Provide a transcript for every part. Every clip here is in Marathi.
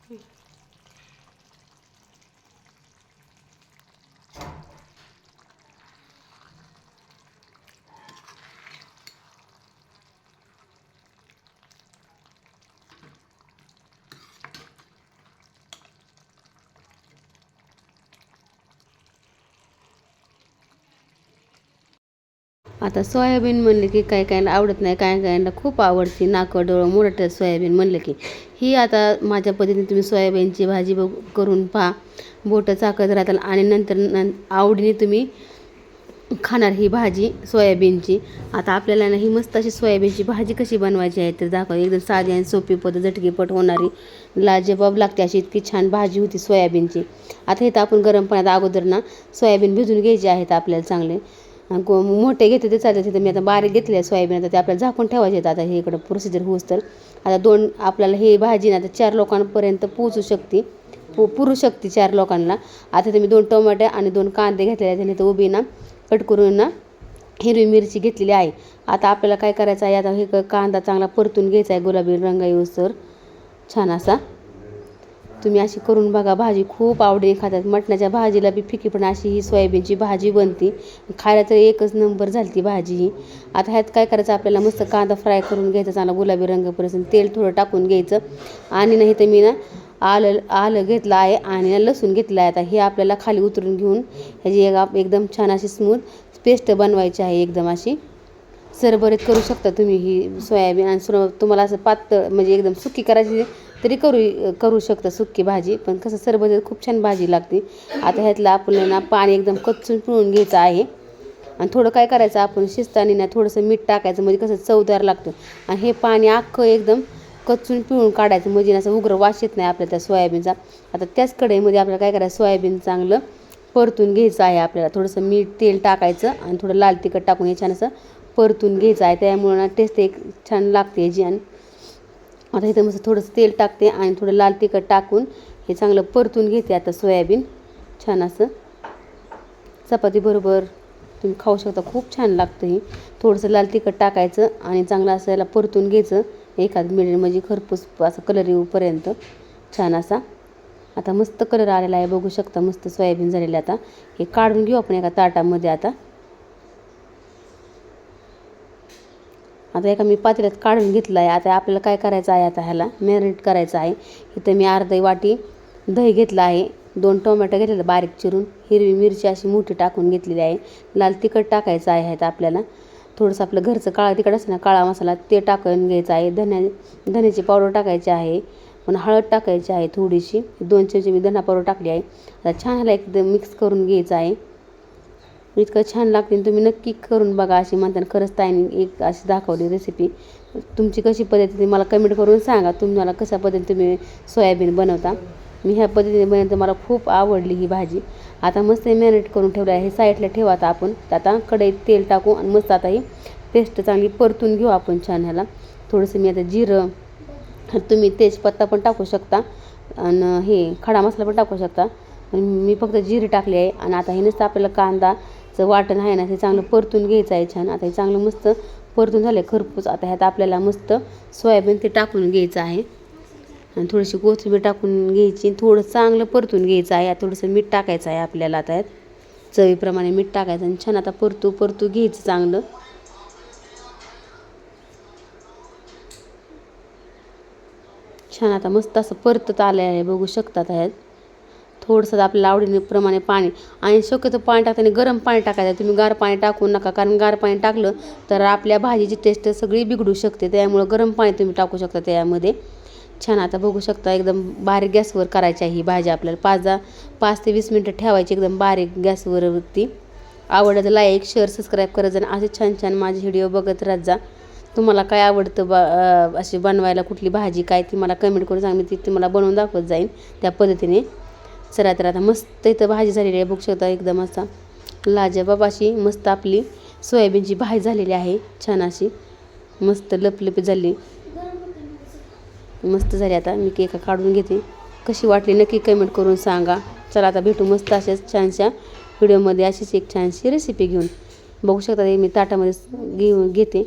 आता सोयाबीन म्हणले की काय कायला आवडत नाही, काय कायला खूप आवडते. नाकं डोळं मोडतं सोयाबीन म्हणलं की. ही आता माझ्या पद्धतीने तुम्ही सोयाबीनची भाजी करून पहा. बोटं चाकत राहताल आणि नंतर आवडीने तुम्ही खाणार ही भाजी सोयाबीनची. आता आपल्याला ना ही मस्त अशी सोयाबीनची भाजी कशी बनवायची आहे तर दाखवा. एकदम साधी आणि सोपी पद्धत, झटकीपट होणारी, लाजवाब लागते अशी इतकी छान भाजी होती सोयाबीनची. आता इथं आपण गरम पाण्यात अगोदर ना सोयाबीन भिजून घ्यायचे आहेत आपल्याला चांगले. मोठे घेते ते चालते. तिथं मी आता बारीक घेतले आहे सोयाबीन. आता ते आपल्याला झाकून ठेवायचे आहेत. आता हे इकडं प्रोसिजर होऊस तर आता आपल्याला ही भाजी ना आता 4 लोकांपर्यंत पोहोचू शकते, पुरू शकते 4 लोकांना. आता तुम्ही 2 टोमॅटो आणि 2 कांदे घेतलेले आहेत. आणि इथं उभी ना कट करून ना हिरवी मिरची घेतलेली आहे. आता आपल्याला काय करायचं आहे, आता हे कांदा चांगला परतून घ्यायचा आहे गुलाबी रंग येऊसर छान असा. तुम्ही अशी करून बघा, भाजी खूप आवडीने खातात. मटणाच्या भाजीला बी फिकी पण अशी ही सोयाबीनची भाजी बनते. खायला तर एकच नंबर झाली ती भाजी ही. आता ह्यात काय करायचं आपल्याला, मस्त कांदा फ्राय करून घ्यायचा चांगला गुलाबी रंगापर्यंत. तेल थोडं टाकून घ्यायचं आणि नाही तर मी ना आलं घेतलं आहे आणि लसूण घेतलं आहे. आता हे आपल्याला खाली उतरून घेऊन ह्याची एकदम छान अशी स्मूथ पेस्ट बनवायची आहे. एकदम अशी सरभरीत करू शकता तुम्ही ही सोयाबीन. आणि तुम्हाला असं पातळ म्हणजे एकदम सुकी करायची तरी करू शकता सुकी भाजी. पण कसं सरभरीत खूप छान भाजी लागते. आता ह्यातलं आपल्याला ना पाणी एकदम कच्चून पिळून घ्यायचं आहे. आणि थोडं काय करायचं आपण शिजताना ना थोडंसं मीठ टाकायचं, म्हणजे कसं चवदार लागतं. आणि हे पाणी अख्खं एकदम कच्चून पिळून काढायचं, म्हणजे असं उग्र वास येत नाही आपल्या त्या सोयाबीनचा. आता त्याच कढईमध्ये आपल्याला काय करायचं, सोयाबीन चांगलं परतून घ्यायचं आहे. आपल्याला थोडंसं मीठ तेल टाकायचं आणि थोडं लाल तिखट टाकून हे छान असं परतून घ्यायचं आहे. त्यामुळे ना टेस्ट एक छान लागते याची. आणि आता इथं मस्त थोडंसं तेल टाकते आणि थोडं लाल तिखट टाकून हे चांगलं परतून घेते. आता सोयाबीन छान असं चपातीबरोबर तुम्ही खाऊ शकता, खूप छान लागतं ही. थोडंसं लाल तिखट टाकायचं आणि चांगलं असं याला परतून घ्यायचं एखाद मिनिट, म्हणजे खरपूस असं कलर येऊपर्यंत छान असा. आता मस्त कलर आलेला आहे, बघू शकता मस्त सोयाबीन झालेलं. आता हे काढून घेऊ आपण एका ताटामध्ये. आता एका मी पातेल्यात काढून घेतलं आहे. आता आपल्याला काय करायचं आहे, आता ह्याला मॅरिनेट करायचं आहे. इथं मी अर्धी वाटी दही घेतलं आहे, 2 टोमॅटो घेतलेलं बारीक चिरून, हिरवी मिरची अशी मोठी टाकून घेतलेली आहे, लाल तिखट टाकायचं आहे. ह्यात आपल्याला थोडंसं आपलं घरचं काळा तिखट असतं ना, काळा मसाला ते टाकून घ्यायचा आहे. धन्याची पावडर टाकायची आहे, पण हळद टाकायची आहे थोडीशी. 2 चमचे मी धना पावडर टाकली आहे. आता छान ह्याला एकदम मिक्स करून घ्यायचं आहे. इतकं छान लागते, तुम्ही नक्की करून बघा. अशी म्हणताना खरंच ताईंनी एक अशी दाखवली रेसिपी. तुमची कशी पद्धती मला कमेंट करून सांगा, तुम्हाला कशा पद्धतीने तुम्ही सोयाबीन बनवता. मी ह्या पद्धतीने बनवते, मला खूप आवडली ही भाजी. आता मस्त मॅरिनेट करून ठेवलं आहे, हे साईडला ठेवा. आता कढईत तेल टाकू आणि मस्त आता ही पेस्ट चांगली परतून घेऊ आपण छान. ह्याला थोडंसं मी आता जिरं, तुम्ही तेजपत्ता पण टाकू शकता आणि हे खडा मसाला पण टाकू शकता. मी फक्त जिरे टाकले आहे. आणि आता हे नुसतं आपल्याला कांदाचं वाटण आहे ना, ते चांगलं परतून घ्यायचं आहे छान. आता हे चांगलं मस्त परतून झालं खरपूस. आता ह्यात आपल्याला मस्त सोयाबीन ते टाकून घ्यायचं आहे आणि थोडीशी कोथिंबीर टाकून घ्यायची, थोडं चांगलं परतून घ्यायचं आहे. थोडंसं मीठ टाकायचं आहे आपल्याला. आता यात चवीप्रमाणे मीठ टाकायचं आणि छान आता परतू घ्यायचं चांगलं. छान आता मस्त असं परतत आलं आहे, बघू शकता. ह्यात थोडंसं आपल्याला आवडीप्रमाणे पाणी, आणि शक्यतो पाणी टाकताना गरम पाणी टाकायचं. तुम्ही गार पाणी टाकू नका, कारण गार पाणी टाकलं तर आपल्या भाजीची टेस्ट सगळी बिघडू शकते. त्यामुळं गरम पाणी तुम्ही टाकू शकता त्यामध्ये छान. आता बघू शकता एकदम बारीक गॅसवर करायची आहे ही भाजी आपल्याला. 5 ते 20 मिनटं ठेवायची एकदम बारीक गॅसवरती. आवडलं लाईक शेअर सबस्क्राईब करायचं आणि असे छान छान माझे व्हिडिओ बघत राहत जा. तुम्हाला काय आवडतं अशी बनवायला, कुठली भाजी काय ती मला कमेंट करून सांग, मी ती तुम्हाला बनवून दाखवत जाईन त्या पद्धतीने. चला तर आता मस्त इथं भाजी झालेली आहे, बघू शकता एकदम असा लाजवाब अशी मस्त आपली सोयाबीनची भाजी झालेली आहे. छान अशी मस्त लपलपी झाली, मस्त झाली. आता मी केक काढून घेते, कशी वाटली नक्की कमेंट करून सांगा. चला आता भेटू मस्त अशाच छानशा व्हिडिओमध्ये, अशीच एक छानशी रेसिपी घेऊन. बघू शकता मी ताटामध्ये घेते,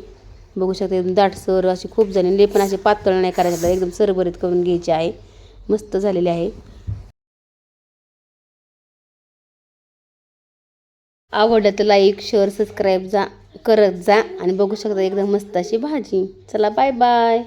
बघू शकता एकदम दाटसर अशी खूप झाली. पण असे पातळ नाही करायचं, एकदम सरभरीत करून घ्यायची आहे. मस्त झालेली आहे. आवडलं तर लाईक शेअर सबस्क्राईब करत जा आणि बघू शकता एकदम मस्त अशी भाजी. चला बाय बाय.